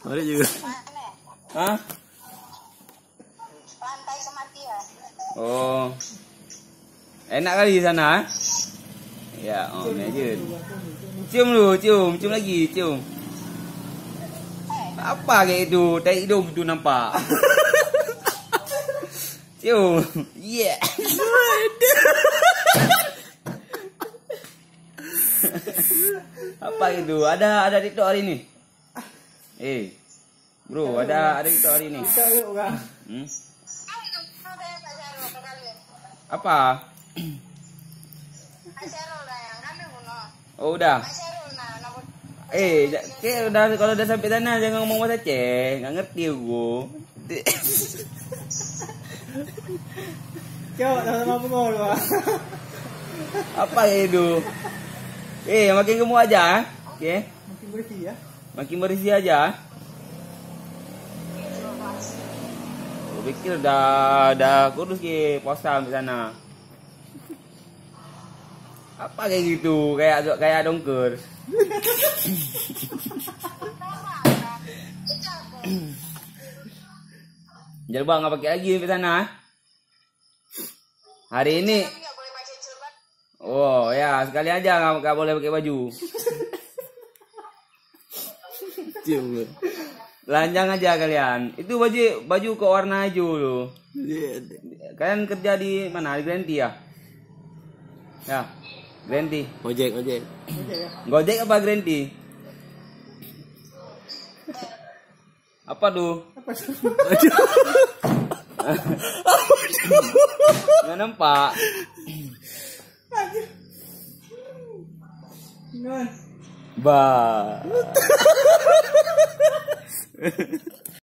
Ada juga. Hah? Lantai sama dia. Oh. Enak kali di sana. Ya, oh ini aja. Cium lu, cium lagi, cium. Apa kayak itu? Tai hidung itu nampak. Cium. Yeah. Apa itu? Ada TikTok hari ini? Bro, ada TikTok hari ini. Hmm? Apa? Oh udah. Kayak udah kalau udah sampai sana jangan ngomong bahasa Aceh, nggak ngerti gua. Coba sama pengol, Pak. Apa itu? Makin gemuk aja, oke? Makin bersih ya. Makin bersih aja. Gua pikir udah kurus ke puasa di sana. Apa kayak gitu? Kayak dongker. Jalbang nggak pakai lagi di sana. Hari ini. Oh ya, sekali aja nggak boleh pakai baju. Cium. Lanjang aja kalian. Itu baju ke warna hijau loh. Kalian kerja di mana? Di Grenti ya? Ya, Grenti. Ojek. Gojek apa Grenti? Apa tuh? Nggak nampak. Bah.